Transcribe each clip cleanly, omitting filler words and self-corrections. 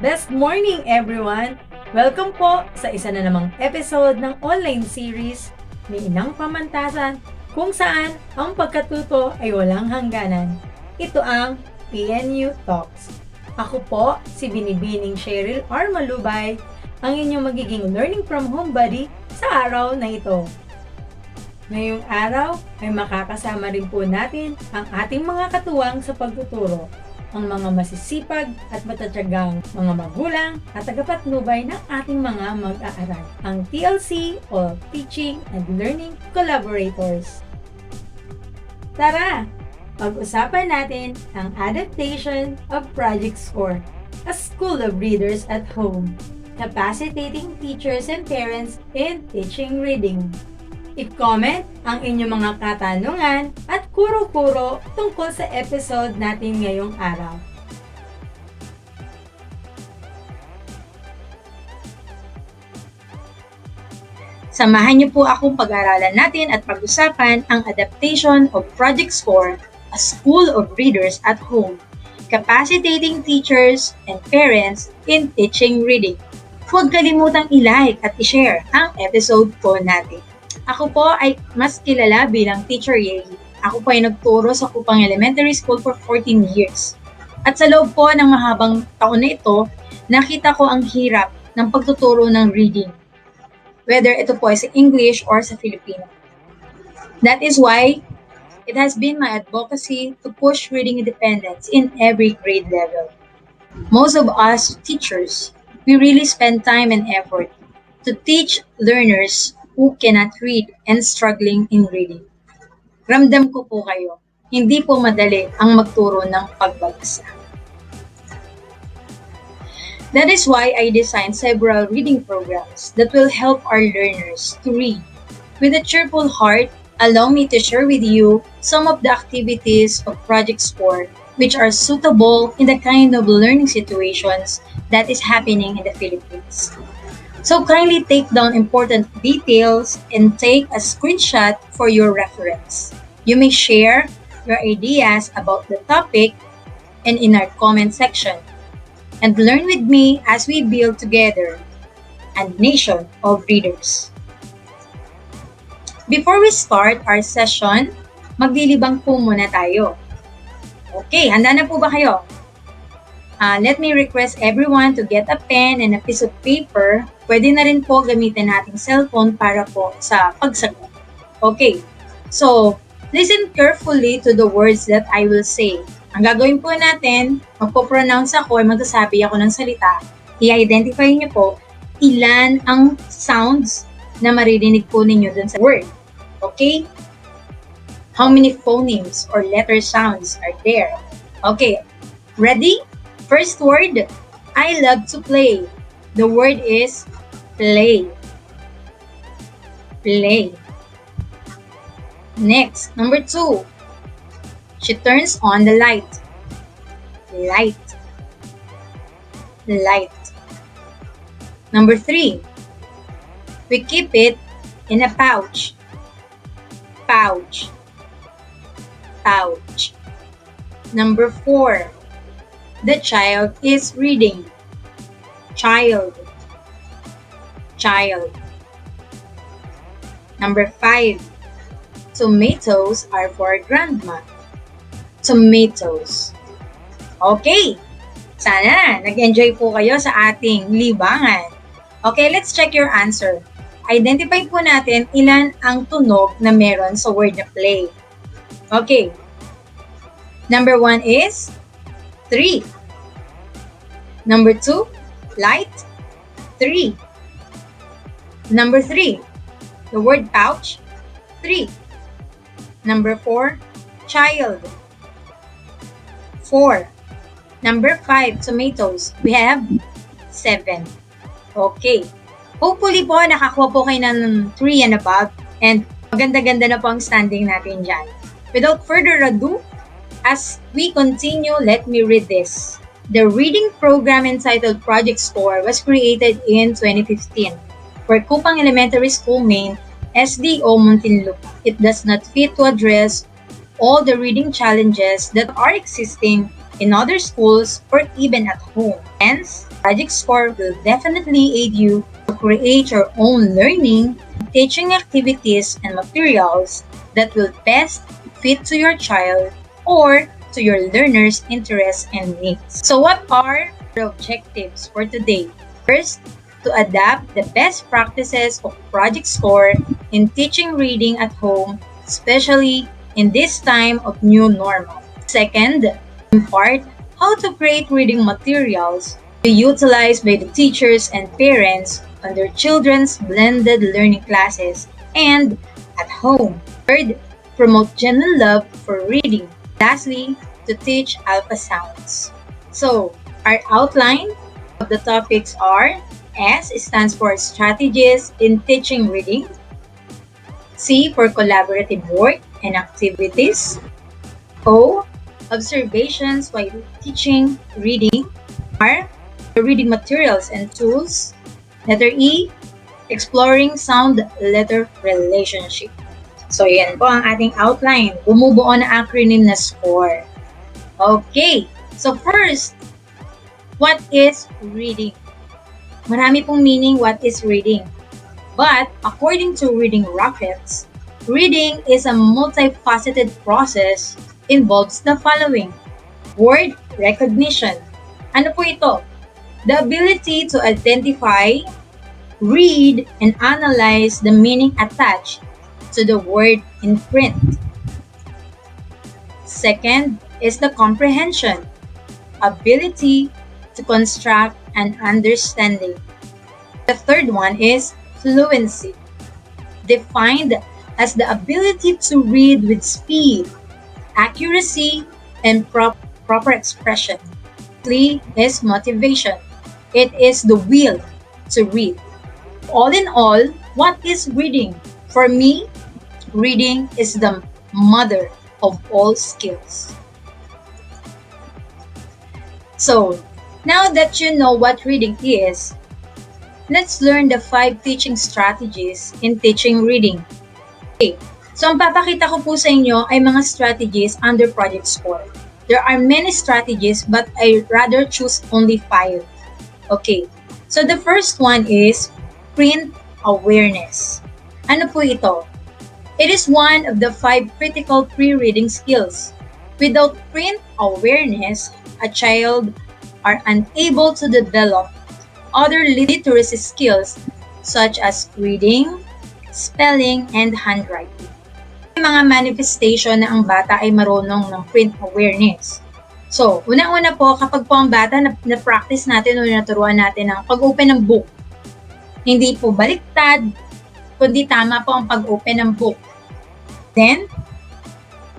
Best morning everyone! Welcome po sa isa na namang episode ng online series ni Inang Pamantasan kung saan ang pagkatuto ay walang hangganan. Ito ang PNU Talks. Ako po si Binibining Sheryl R. Malubay, ang inyong magiging learning from home buddy sa araw na ito. Ngayong araw ay makakasama rin po natin ang ating mga katuwang sa pagtuturo, ang mga masisipag at matatyagang mga magulang at tagapatnubay ng ating mga mag-aaral, ang TLC o Teaching and Learning Collaborators. Tara, pag-usapan natin ang Adaptation of Project Score, a school of readers at home, capacitating teachers and parents in teaching reading. I-comment ang inyong mga katanungan at kuro-kuro tungkol sa episode natin ngayong araw. Samahan niyo po akong pag-aralan natin at pag-usapan ang Adaptation of Project Score, a school of readers at home, capacitating teachers and parents in teaching reading. Huwag kalimutang i-like at i-share ang episode po natin. Ako po ay mas kilala bilang Teacher Yei. Ako po ay nagturo sa Cupang Elementary School for 14 years. At sa loob po ng mahabang taon na ito, nakita ko ang hirap ng pagtuturo ng reading. Whether ito po ay sa English or sa Filipino. That is why it has been my advocacy to push reading independence in every grade level. Most of us teachers, we really spend time and effort to teach learners who cannot read and struggling in reading. Ramdam ko po kayo, hindi po madali ang magturo ng pagbabasa. That is why I designed several reading programs that will help our learners to read. With a cheerful heart, allow me to share with you some of the activities of Project Score which are suitable in the kind of learning situations that is happening in the Philippines. So kindly take down important details and take a screenshot for your reference. You may share your ideas about the topic and in our comment section. And learn with me as we build together a nation of readers. Before we start our session, maglilibang po muna tayo. Okay, handa na po ba kayo? Let me request everyone to get a pen and a piece of paper. Pwede na rin po gamitin nating cellphone para po sa pagsagot. Okay, so listen carefully to the words that I will say. Ang gagawin po natin, magpo-pronounce ako, magsasabi ako ng salita. I-identify niyo po ilan ang sounds na maririnig po ninyo dun sa word. Okay? How many phonemes or letter sounds are there? Okay, ready? First word, I love to play. The word is play. Play. Next, number 2. She turns on the light. Light. Light. Number 3. We keep it in a pouch. Pouch. Pouch. Number 4. The child is reading. Child. Child. Number 5. Tomatoes are for grandma. Tomatoes. Okay. Sana nag-enjoy po kayo sa ating libangan. Okay, let's check your answer. Identify po natin ilan ang tunog na meron sa word na play. Okay. Number 1 is 3. Number 2, light, 3. Number 3, the word pouch, 3. Number 4, child, 4. Number 5, tomatoes, we have 7. Okay. Hopefully po, nakakuha po kayo ng 3 and above and maganda-ganda na po ang standing natin dyan. Without further ado, as we continue, let me read this. The reading program entitled Project Score was created in 2015 for Cupang Elementary School Main, SDO Muntinlupa. It does not fit to address all the reading challenges that are existing in other schools or even at home. Hence, Project Score will definitely aid you to create your own learning, teaching activities and materials that will best fit to your child or to your learner's interests and needs. So what are the objectives for today? First, to adapt the best practices of Project Score in teaching reading at home, especially in this time of new normal. Second, impart how to create reading materials to be utilized by the teachers and parents on their children's blended learning classes and at home. Third, promote genuine love for reading. Lastly, to teach alpha sounds. So, our outline of the topics are: S stands for strategies in teaching reading. C for collaborative work and activities. O, observations while teaching reading. R, the reading materials and tools. Letter E, exploring sound-letter relationship. So, yan po ang ating outline. Bumubuo na acronym na SCORE. Okay. So, first, what is reading? Marami pong meaning what is reading. But, according to Reading Rockets, reading is a multifaceted process involves the following. Word recognition. Ano po ito? The ability to identify, read, and analyze the meaning attached to the word in print. Second is the comprehension. Ability to construct an understanding. The third one is fluency, defined as the ability to read with speed, accuracy, and proper expression. Lastly is motivation. It is the will to read. All in all, what is reading? For me, reading is the mother of all skills. So, now that you know what reading is, let's learn the 5 teaching strategies in teaching reading. Okay, so ang papakita ko po sa inyo ay mga strategies under Project Score. There are many strategies but I rather choose only 5. Okay, so the first one is print awareness. Ano po ito? It is one of the 5 critical pre-reading skills. Without print awareness, a child are unable to develop other literacy skills such as reading, spelling, and handwriting. May mga manifestation na ang bata ay marunong ng print awareness. So, unang-una po, kapag po ang bata na-practice natin o naturuan natin ng pag-open ng book, hindi po baliktad, kundi tama po ang pag-open ng book. Then,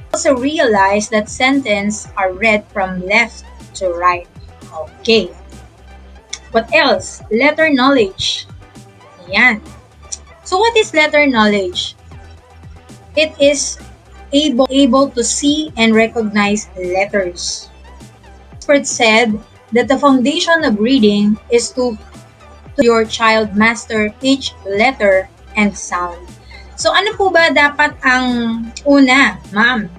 also realize that sentences are read from left to right. Okay. What else? Letter knowledge. Ayan. So what is letter knowledge? It is able to see and recognize letters. Expert said that the foundation of reading is to your child master each letter and sound. So ano po ba dapat ang una, ma'am?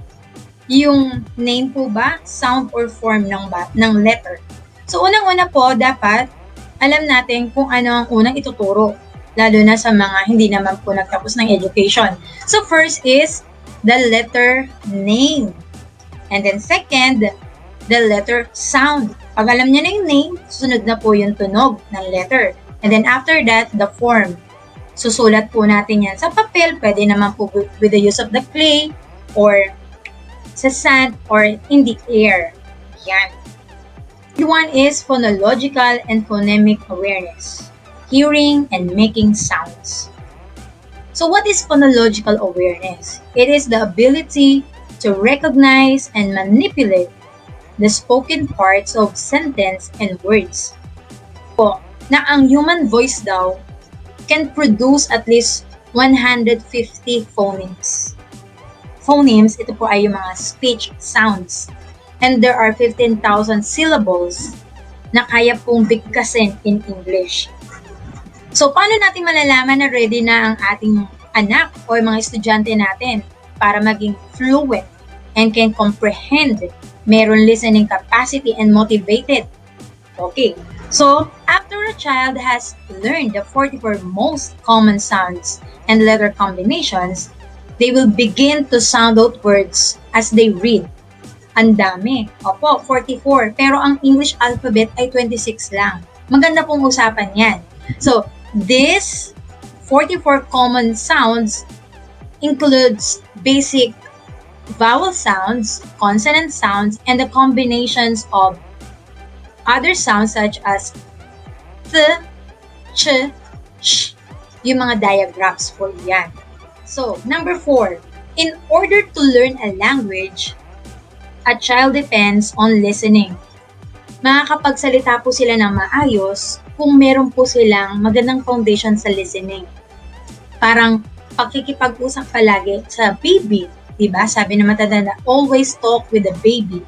Yung name po ba, sound or form ng letter? So unang-una po dapat alam natin kung ano ang unang ituturo, lalo na sa mga hindi naman po nagtapos ng education. So first is the letter name. And then second, the letter sound. Pag alam niya na yung name, susunod na po yung tunog ng letter. And then after that, the form. Susulat po natin yan sa papel, pwede naman po with the use of the clay, or sa sand, or in the air. Yan. One is phonological and phonemic awareness. Hearing and making sounds. So what is phonological awareness? It is the ability to recognize and manipulate the spoken parts of sentence and words. Po, na ang human voice daw can produce at least 150 phonemes. Phonemes, ito po ay yung mga speech sounds. And there are 15,000 syllables na kaya pong bigkasin in English. So, paano natin malalaman na ready na ang ating anak o mga estudyante natin para maging fluent and can comprehend, meron listening capacity and motivated? Okay. So, after a child has learned the 44 most common sounds and letter combinations, they will begin to sound out words as they read. Ang dami. Opo, 44. Pero ang English alphabet ay 26 lang. Maganda pong usapan yan. So, this 44 common sounds includes basic vowel sounds, consonant sounds, and the combinations of other sounds such as th, ch, sh, yung mga diagrams po yan. So, number 4, in order to learn a language, a child depends on listening. Makakapagsalita po sila ng maayos kung meron po silang magandang foundation sa listening. Parang pakikipag-usap palagi sa baby, diba? Sabi ng matanda na always talk with the baby.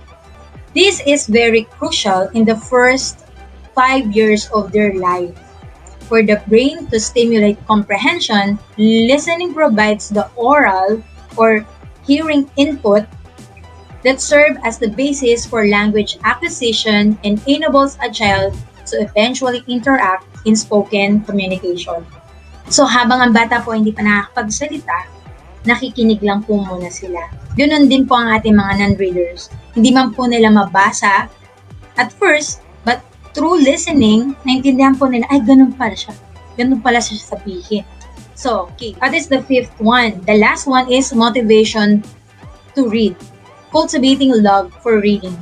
This is very crucial in the first 5 years of their life. For the brain to stimulate comprehension, listening provides the oral or hearing input that serve as the basis for language acquisition and enables a child to eventually interact in spoken communication. So habang ang bata po hindi pa nakakapagsalita, nakikinig lang po muna sila. Ganoon din po ang ating mga non-readers. Hindi man po nila mabasa at first, but through listening, naintindihan po nila, ay ganun pala siya. Ganun pala siya sabihin. So, okay. What is the 5th one? The last one is motivation to read. Cultivating love for reading.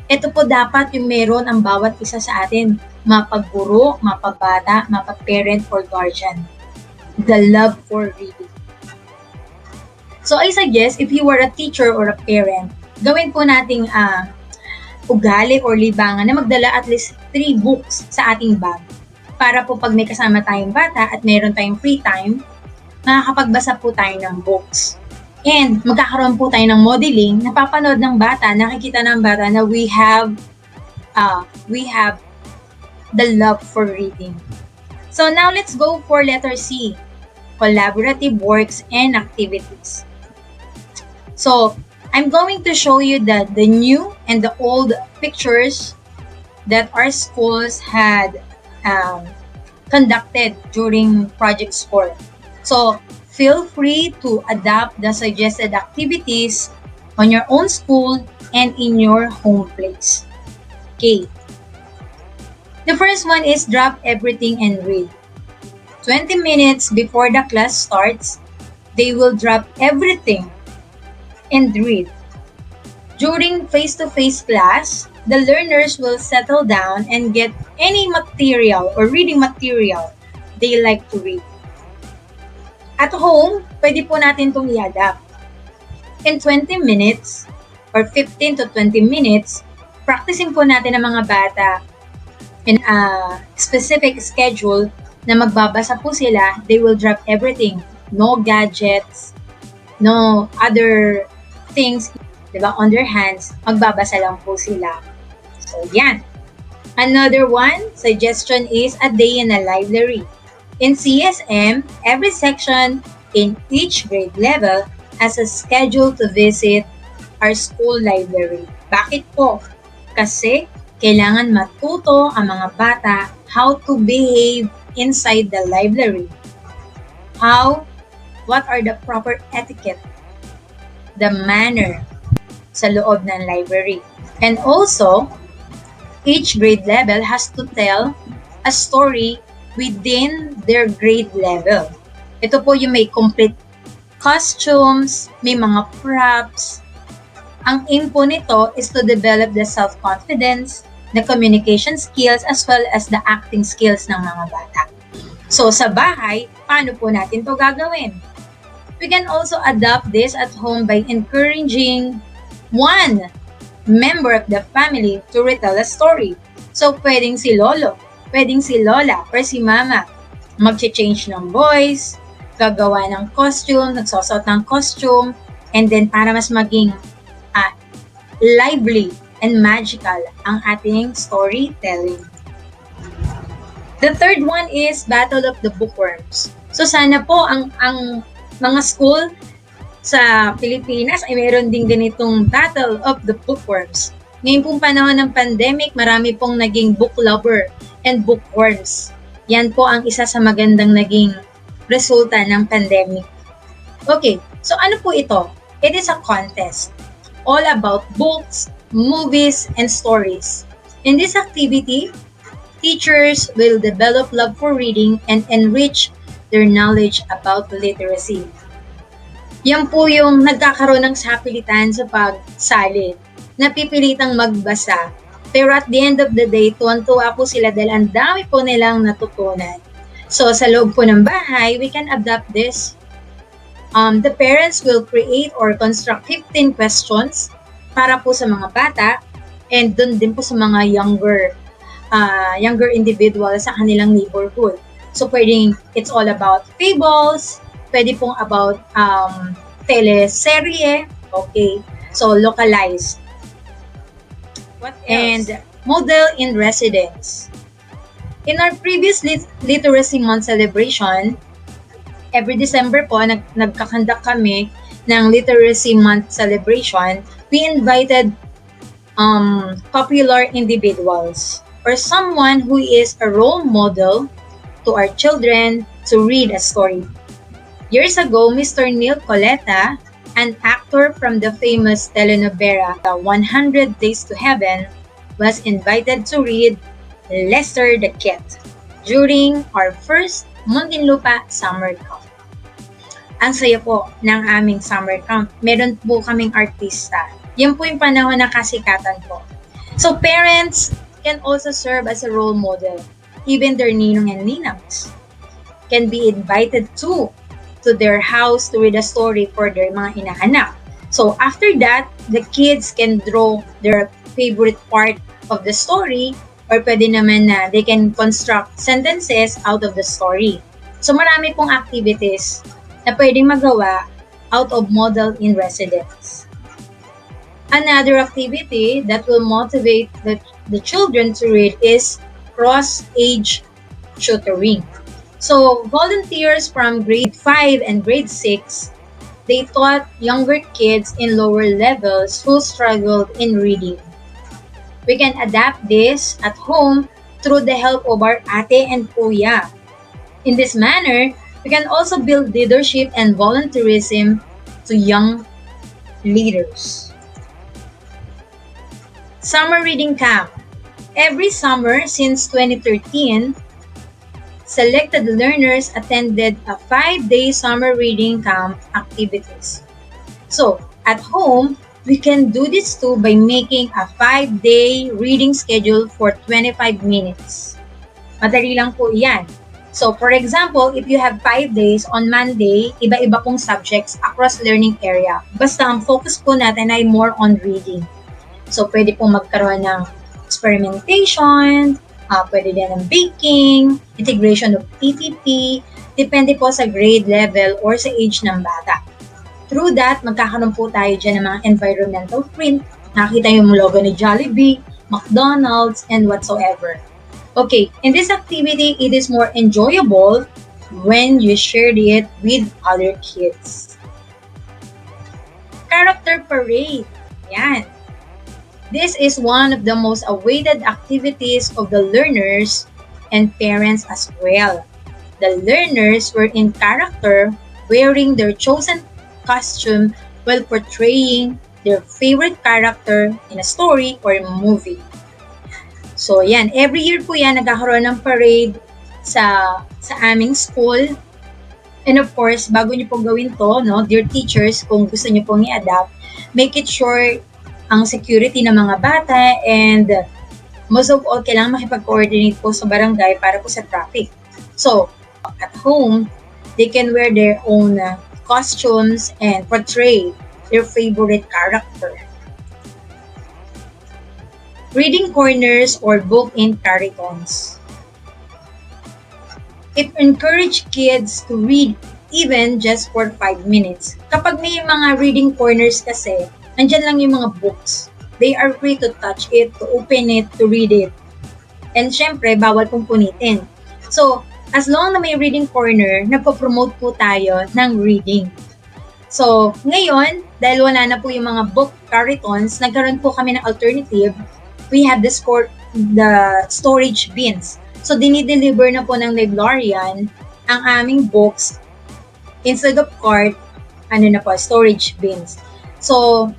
Ito po dapat yung meron ang bawat isa sa atin. Mapagguro, mapabata, mapaparent or guardian. The love for reading. So I suggest if you are a teacher or a parent, gawin po nating ugali or libangan na magdala at least 3 books sa ating bag. Para po pag may kasama tayong bata at meron tayong free time, makakapagbasa po tayo ng books. And magkakaroon po tayo ng modeling, napapanood ng bata, nakikita ng bata na we have the love for reading. So now let's go for letter C, collaborative works and activities. So I'm going to show you the new and the old pictures that our schools had conducted during Project Score. So feel free to adapt the suggested activities on your own school and in your home place. Okay. The first one is drop everything and read. 20 minutes before the class starts, they will drop everything and read. During face-to-face class, the learners will settle down and get any material or reading material they like to read. At home, pwede po natin itong i-adapt. In 20 minutes or 15 to 20 minutes, practicing po natin ang mga bata in a specific schedule na magbabasa po sila. They will drop everything. No gadgets, no other things, diba, on their hands. Magbabasa lang po sila. So, yan. Another one, suggestion is a day in a library. In CSM, every section in each grade level has a schedule to visit our school library. Bakit po? Kasi kailangan matuto ang mga bata how to behave inside the library. What are the proper etiquette, the manner sa loob ng library. And also, each grade level has to tell a story within their grade level. Ito po yung may complete costumes, may mga props. Ang aim po nito is to develop the self-confidence, the communication skills, as well as the acting skills ng mga bata. So sa bahay, paano po natin to gagawin? We can also adopt this at home by encouraging one member of the family to retell a story. So pwedeng si lolo, pwedeng si lola, or si mama. Mag-change ng voice, gagawa ng costume, nagsosot ng costume, and then para mas maging lively and magical ang ating storytelling. The third one is Battle of the Bookworms. So sana po ang mga school sa Pilipinas ay mayroon din ganitong Battle of the Bookworms. Ngayon pong panahon ng pandemic, marami pong naging book lover and bookworms. Yan po ang isa sa magandang naging resulta ng pandemic. Okay, so ano po ito? It is a contest all about books, movies, and stories. In this activity, teachers will develop love for reading and enrich their knowledge about literacy. Yan po yung nagkakaroon ng sapilitan sa pagsalid. Napipilitang magbasa. Pero at the end of the day, tuwan-tuwa po sila dahil ang dami po nilang natutunan. So sa loob po ng bahay, we can adapt this. The parents will create or construct 15 questions para po sa mga bata and dun din po sa mga younger individuals sa kanilang neighborhood. So pwedeng it's all about fables, pwede pong about teleserye, okay, so localized. What else? And model in residence. In our previous Literacy Month celebration, every December po, nagkakandak kami ng Literacy Month celebration. We invited popular individuals or someone who is a role model to our children to read a story. Years ago, Mr. Neil Coletta, an actor from the famous telenovela 100 Days to Heaven, was invited to read Lester the Kid during our first Muntinlupa summer camp. Ang saya po ng aming summer camp. Meron po kaming artista. Yan po yung panahon na kasikatan po. So parents can also serve as a role model. Even their ninong and ninangs can be invited to their house to read a story for their mga inaanak. So after that, the kids can draw their favorite part of the story or pwede naman na they can construct sentences out of the story. So marami pong activities na pwedeng magawa out of model in residence. Another activity that will motivate the children to read is cross-age tutoring. So volunteers from grade 5 and grade 6, they taught younger kids in lower levels who struggled in reading. We can adapt this at home through the help of our ate and kuya. In this manner, we can also build leadership and volunteerism to young leaders. Summer Reading Camp. Every summer since 2013, selected learners attended a 5-day summer reading camp activities. So, at home, we can do this too by making a 5-day reading schedule for 25 minutes. Madali lang po yan. So, for example, if you have 5 days on Monday, iba-iba pong subjects across learning area. Basta ang focus po natin ay more on reading. So, pwede pong magkaroon ng experimentation, pwede din ng baking, integration of PPP, depende po sa grade level or sa age ng bata. Through that, magkakaroon po tayo dyan ng mga environmental print, nakita yung logo ni Jollibee, McDonald's, and whatsoever. Okay, in this activity, it is more enjoyable when you shared it with other kids. Character parade. Yan. This is one of the most awaited activities of the learners and parents as well. The learners were in character, wearing their chosen costume while portraying their favorite character in a story or a movie. So yan, every year po yan nagkakaroon ng parade sa aming school. And of course, bago nyo pong gawin to, no, dear teachers, kung gusto nyo pong i-adapt, make it sure ang security ng mga bata and most of all, kailangan makipag-coordinate po sa barangay para po sa traffic. So, at home, they can wear their own costumes and portray their favorite character. Reading corners or book-in marathons. It encourages kids to read even just for 5 minutes. Kapag may mga reading corners kasi, nandyan lang yung mga books. They are free to touch it, to open it, to read it. And syempre, bawal pong punitin. So, as long na may reading corner, nagpo-promote po tayo ng reading. So, ngayon, dahil wala na po yung mga book marathons, nagkaroon po kami ng alternative. We have the storage bins. So, dinideliver na po ng librarian ang aming books instead of cart, storage bins. So,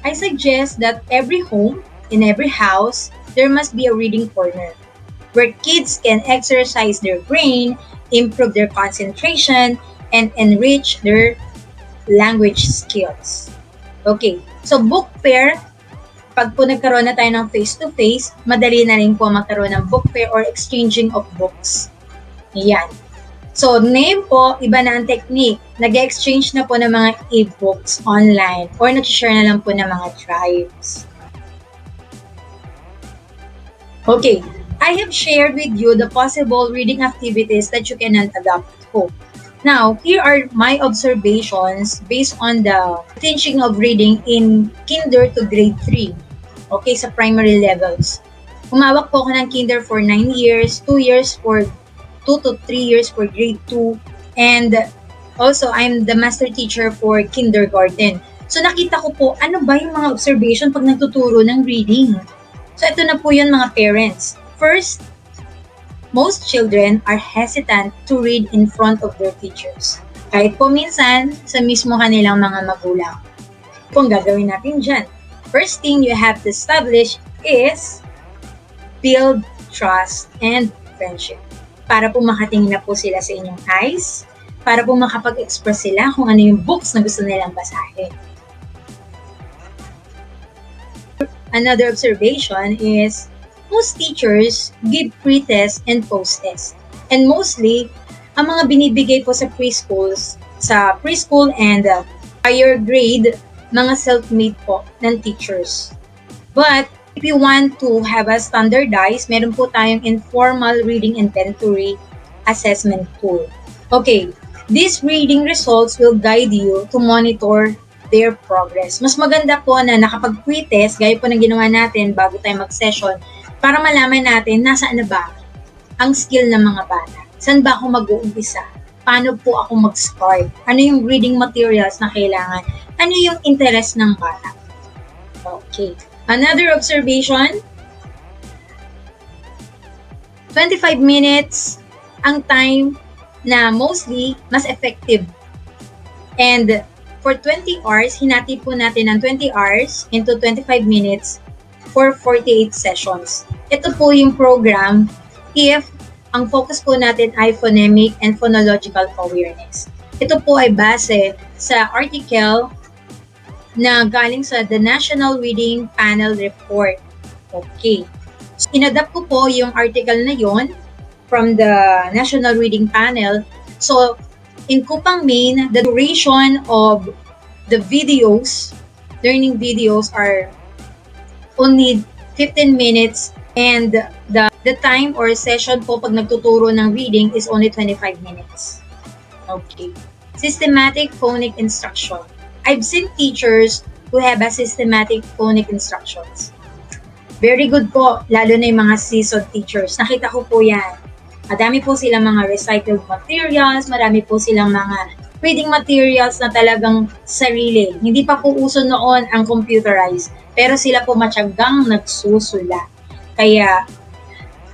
I suggest that every home, in every house, there must be a reading corner where kids can exercise their brain, improve their concentration, and enrich their language skills. Okay, so book fair, pag po nagkaroon na tayo ng face-to-face, madali na rin po magkaroon ng book fair or exchanging of books. Ayan. So, name po, iba na ang technique. Nag-exchange na po ng mga e-books online or nag-share na lang po ng mga drives. Okay, I have shared with you the possible reading activities that you can adopt at home. Now, here are my observations based on the teaching of reading in kinder to grade 3. Okay, sa primary levels. Umawak po ako ng kinder for 9 years, 2 years for 2 to 3 years for grade 2, and also I'm the master teacher for kindergarten. So nakita ko po, ano ba yung mga observation pag nagtuturo ng reading? So ito na po yun mga parents. First, most children are hesitant to read in front of their teachers. Kahit po minsan sa mismo kanilang mga magulang. Kung gagawin natin dyan, first thing you have to establish is build trust and friendship. Para po makatingin na po sila sa inyong eyes, para po makapag-express sila kung ano yung books na gusto nilang basahin. Another observation is, most teachers give pre-test and post-test. And mostly, ang mga binibigay po sa preschool and higher grade, mga self-made po ng teachers. But, if you want to have a standardized, meron po tayong informal reading inventory assessment tool. Okay, these reading results will guide you to monitor their progress. Mas maganda po na nakapag-pre-test, gaya po ng ginawa natin bago tayo mag-session, para malaman natin nasaan na ba ang skill ng mga bata. Saan ba ako mag-uumpisa? Paano po ako mag-start? Ano yung reading materials na kailangan? Ano yung interest ng bata? Okay. Another observation, 25 minutes ang time na mostly mas effective. And for 20 hours, hinati po natin ang 20 hours into 25 minutes for 48 sessions. Ito po yung program if ang focus po natin ay phonemic and phonological awareness. Ito po ay base sa article na galing sa The National Reading Panel Report. Okay. So, inadapt ko po yung article na yon from the National Reading Panel. So, in Cupang, Maine, the duration of the videos, learning videos are only 15 minutes and the time or session po pag nagtuturo ng reading is only 25 minutes. Okay. Systematicphonic Instruction. I've seen teachers who have a systematic phonic instructions. Very good po, lalo na yung mga seasoned teachers. Nakita ko po yan. Madami po silang mga recycled materials, marami po silang mga reading materials na talagang sarili. Hindi pa po uso noon ang computerized, pero sila po matyagang nagsusula. Kaya,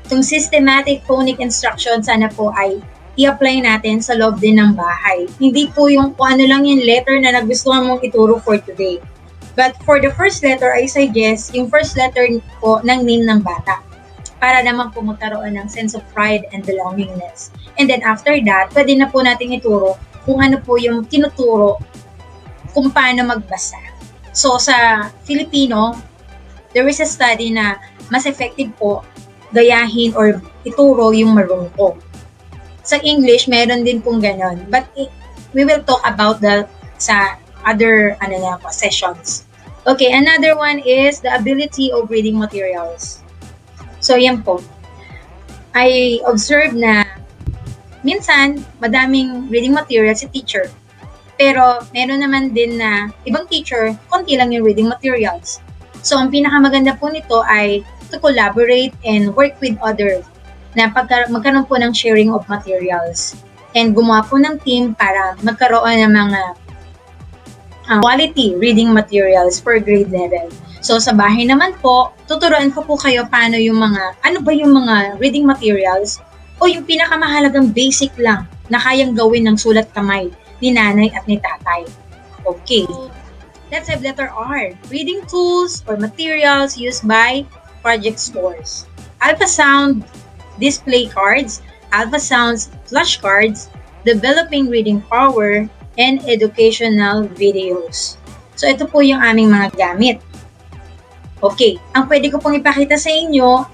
itong systematic phonic instruction sana po ay i-apply natin sa loob din ng bahay. Hindi po yung kung ano lang yung letter na nagustuhan mong ituro for today. But for the first letter, I suggest yung first letter po ng name ng bata. Para naman po magkaroon ng sense of pride and belongingness. And then after that, pwede na po natin ituro kung ano po yung tinuturo kung paano magbasa. So sa Filipino, there is a study na mas effective po gayahin or ituro yung marungkong. Sa English, meron din pong ganon. But we will talk about that sa other sessions. Okay, another one is the ability of reading materials. So, yan po. I observed na minsan, madaming reading materials si teacher. Pero, meron naman din na ibang teacher, konti lang yung reading materials. So, ang pinakamaganda po nito ay to collaborate and work with others na magkaroon po ng sharing of materials and gumawa po ng team para magkaroon ng mga quality reading materials for grade level. So sa bahay naman po, tuturuan ko po kayo paano ano ba yung mga reading materials o yung pinakamahalagang basic lang na kayang gawin ng sulat kamay ni nanay at ni tatay. Okay, let's have letter R. Reading tools or materials used by Project Scores. Ultrasound display cards, ultrasounds flashcards, developing reading power, and educational videos. So ito po yung aming mga gamit. Okay, ang pwede ko pong ipakita sa inyo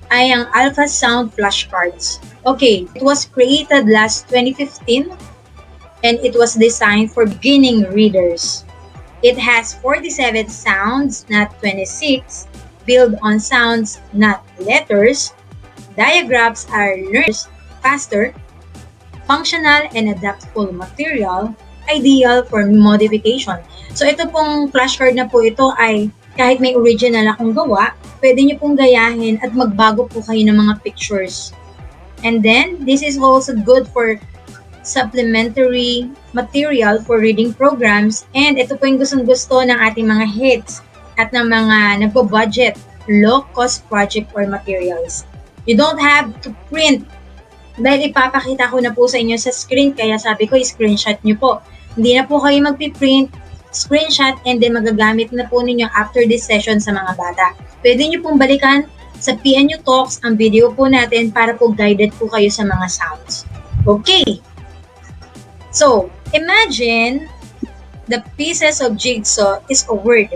ay ang ultrasound flashcards. Okay, it was created last 2015 and it was designed for beginning readers. It has 47 sounds, not 26, built on sounds, not letters. Diagrams are learned faster, functional and adaptable material, ideal for modification. So ito pong flashcard na po ito ay kahit may original akong gawa, pwede nyo pong gayahin at magbago po kayo ng mga pictures. And then, this is also good for supplementary material for reading programs. And ito po yung gustong-gusto ng ating mga heads at ng mga nagbo-budget low-cost project or materials. You don't have to print dahil ipapakita ko na po sa inyo sa screen, kaya sabi ko, screenshot nyo po. Hindi na po kayo magpiprint, screenshot, and then magagamit na po ninyo after this session sa mga bata. Pwede nyo pong balikan sa PNU Talks ang video po natin para po guided po kayo sa mga sounds. Okay. So, imagine the pieces of jigsaw is a word.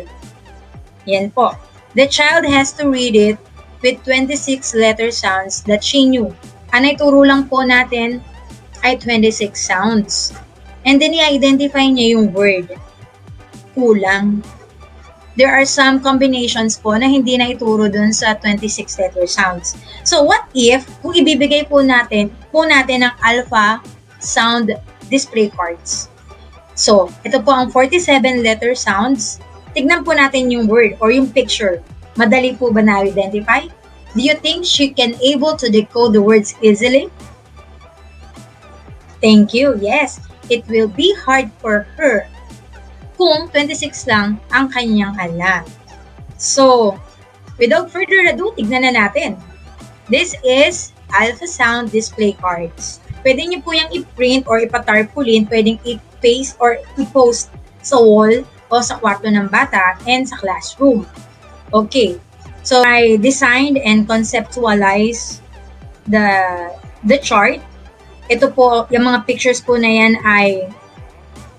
Yan po. The child has to read it with 26 letter sounds that she knew. Ang ituro lang po natin ay 26 sounds. And then i-identify niya yung word. Kulang. There are some combinations po na hindi na ituro dun sa 26 letter sounds. So what if, kung ibibigay po natin ang alpha sound display cards. So, ito po ang 47 letter sounds. Tignan po natin yung word or yung picture. Madali po ba na-identify? Do you think she can able to decode the words easily? Thank you. Yes, it will be hard for her kung 26 lang ang kanyang alam. So, without further ado, tignan na natin. This is alpha sound display cards. Pwede nyo po yung i-print or ipatarpaulin, pwedeng i-paste or i-post sa wall o sa kwarto ng bata and sa classroom. Okay, so I designed and conceptualized the chart. Ito po, yung mga pictures po na yan ay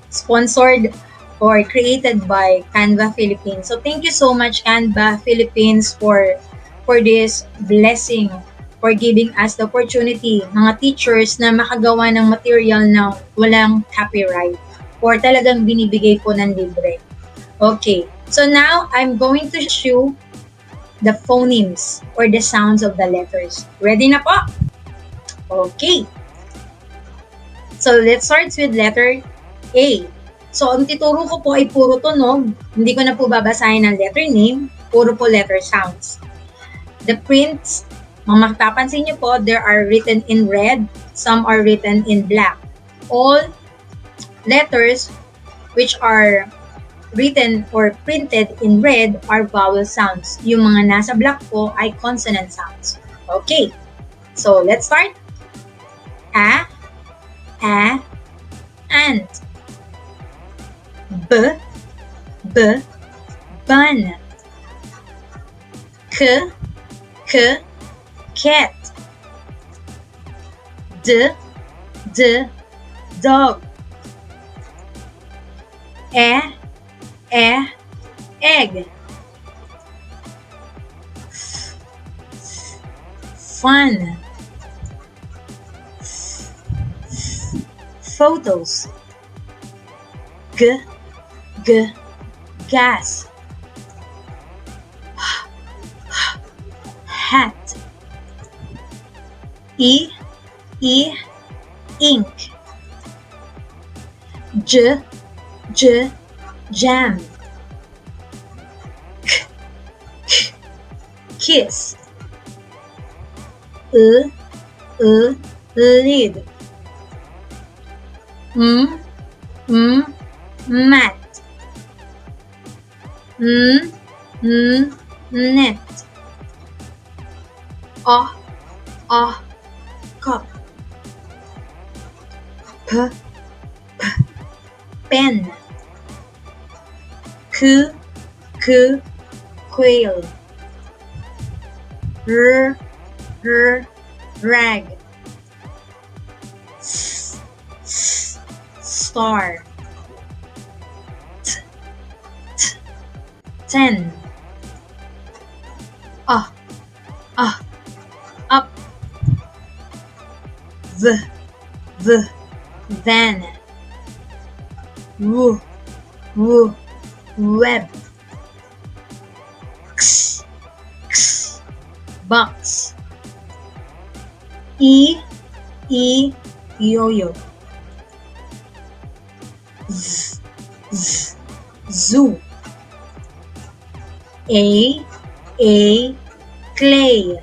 sponsored or created by Canva Philippines. So thank you so much Canva Philippines for this blessing, for giving us the opportunity, mga teachers, na makagawa ng material na walang copyright or talagang binibigay po ng libre. Okay, so now I'm going to show the phonemes or the sounds of the letters. Ready na po? Okay. So let's start with letter A. So, ang tituro ko po ay puro tunog. Hindi ko na po babasahin ang letter name. Puro po letter sounds. The prints, mapapansin niyo po, there are written in red. Some are written in black. All letters which are written or printed in red are vowel sounds. Yung mga nasa black po ay consonant sounds. Okay. So, let's start. A, ant. B, bun. K, cat. D, dog. E, egg. Fun. Photos. Gas. Hat. Ink. Jam. Kiss. Lid. Mat. net. A cup. P pen. Q quail. R rag. Star. Ten. Up. Van. Web. X box. Yo-yo. Zoo. A clay.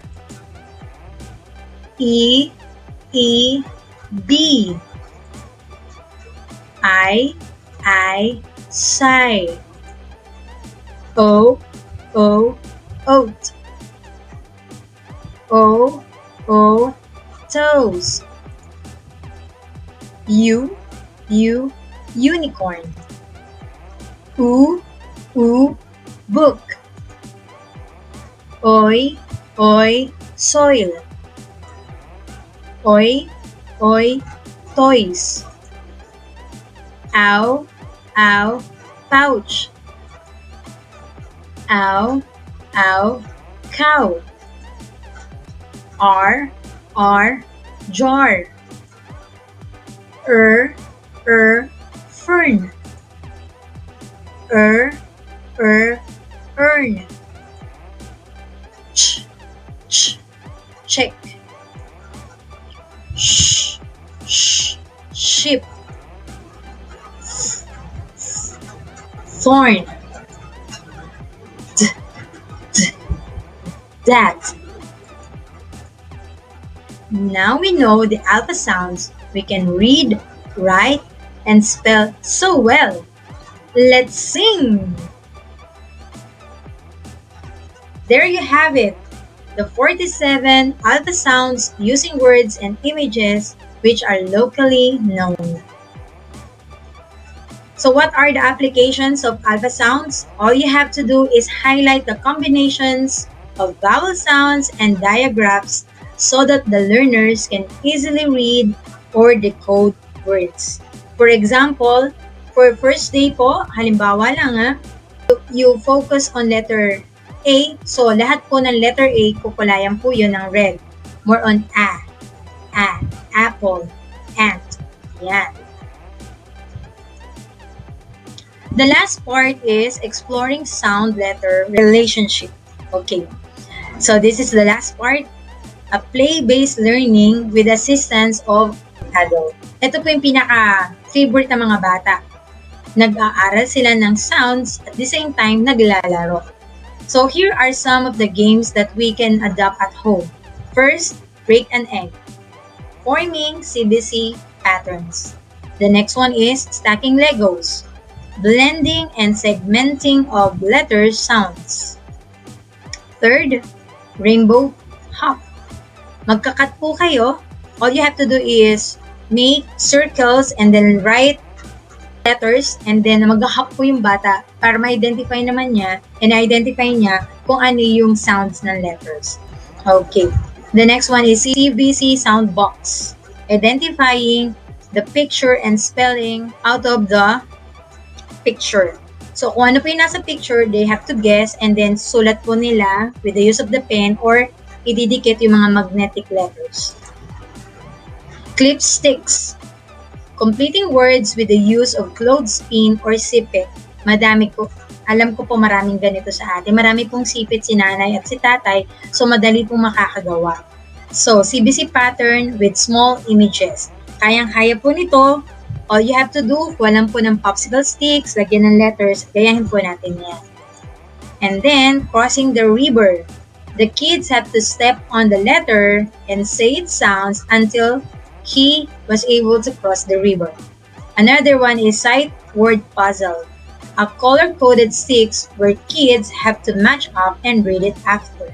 E B. I sigh. O oat. O toes. U unicorn. U book. Oi soil. Oi toys. Ow pouch. Ow cow. R jar. Fern. Earn. Check. Ship. Thorn. That. Now we know the alpha sounds we can read, write, and spell so well. Let's sing! There you have it, the 47 alpha sounds using words and images which are locally known. So what are the applications of alpha sounds? All you have to do is highlight the combinations of vowel sounds and diagraphs so that the learners can easily read or decode words. For example, for first day po, halimbawa lang you focus on letter A. So lahat po ng letter A, kukulayan po yun ng red. More on apple, ant. Yan. The last part is exploring sound-letter relationship. Okay. So this is the last part. A play-based learning with assistance of adult. Ito po yung pinaka-favorite ng mga bata. Nag-aaral sila ng sounds at the same time naglalaro. So here are some of the games that we can adopt at home. First, break an egg. Forming CBC patterns. The next one is stacking Legos. Blending and segmenting of letter sounds. Third, rainbow hop. Magkakat po kayo. All you have to do is make circles and then write letters and then mag-hop po yung bata para ma-identify naman niya and identify niya kung ano yung sounds ng letters. Okay. The next one is CBC sound box. Identifying the picture and spelling out of the picture. So, kung ano po yung nasa picture, they have to guess and then sulat po nila with the use of the pen or ididikit yung mga magnetic letters. Clip sticks. Completing words with the use of clothespin or sipit. Madami ko. Alam ko po maraming ganito sa atin. Marami pong sipit si nanay at si tatay, so madali pong makakagawa. So, CBC pattern with small images. Kayang-kaya po nito. All you have to do, walang po ng popsicle sticks, lagyan ng letters, gayahin po natin yan. And then, crossing the river. The kids have to step on the letter and say its sounds until he was able to cross the river. Another one is sight word puzzle. a color-coded sticks where kids have to match up and read it after.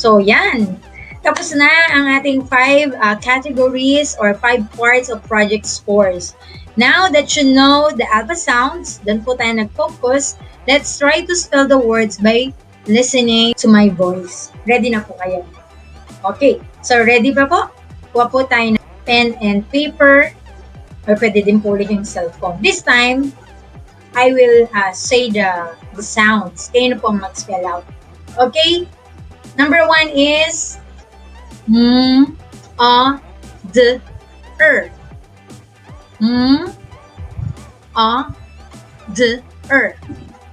So yan, tapos na ang ating 5 categories or 5 parts of project scores. Now that you know the alpha sounds, doon po tayo nag-focus. Let's try to spell the words by listening to my voice. Ready na po kayo? Okay, so ready pa po? Kuha po tayo ng pen and paper or pwede din po ulit yung cellphone. This time, I will say the sounds. Kayo na po mag-spell out. Okay? Number 1 is d, d,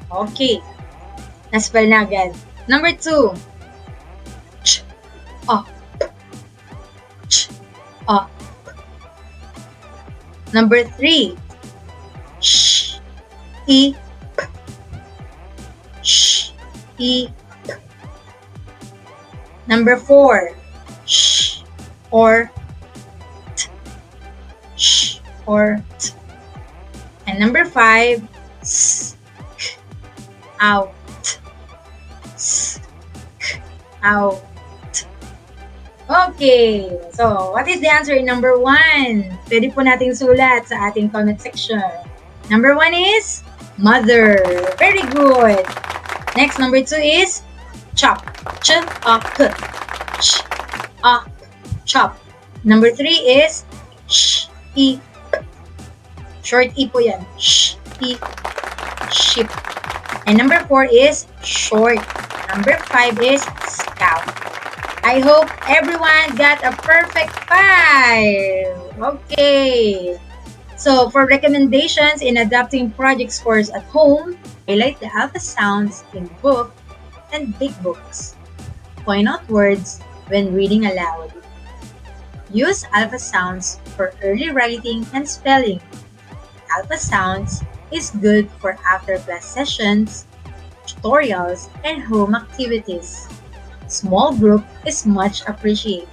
Okay. Naspell na agad. Number 2. Ch, ch, Number 3. Sh, I, p, sh, I, p. Number 4. Sh, or t, sh, or t. And number 5. S, k, out, s, k, out. Okay, so what is the answer in number 1? Pwede po nating sulat sa ating comment section. Number 1 is mother. Very good. Next, number 2 is chop. Ch-a-k. Ch-a-k. Chop. Number 3 is sh-i. Short E po yan. Sh-i. Ship. And number 4 is short. Number 5 is scout. I hope everyone got a perfect 5. Okay. So, for recommendations in adapting project scores at home, highlight the alpha sounds in book and big books. Point out words when reading aloud. Use alpha sounds for early writing and spelling. Alpha sounds is good for after-class sessions, tutorials, and home activities. Small group is much appreciated.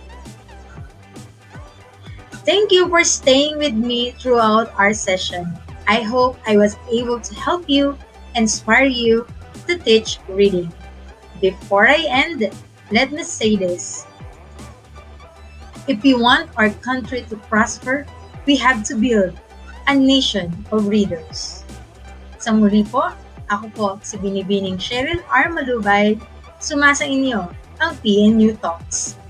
Thank you for staying with me throughout our session. I hope I was able to help you, inspire you to teach reading. Before I end, let me say this. If we want our country to prosper, we have to build a nation of readers. Sa muli po, ako po si Binibining Sheryl R. Malubay, sumasa inyo ang PNU Talks.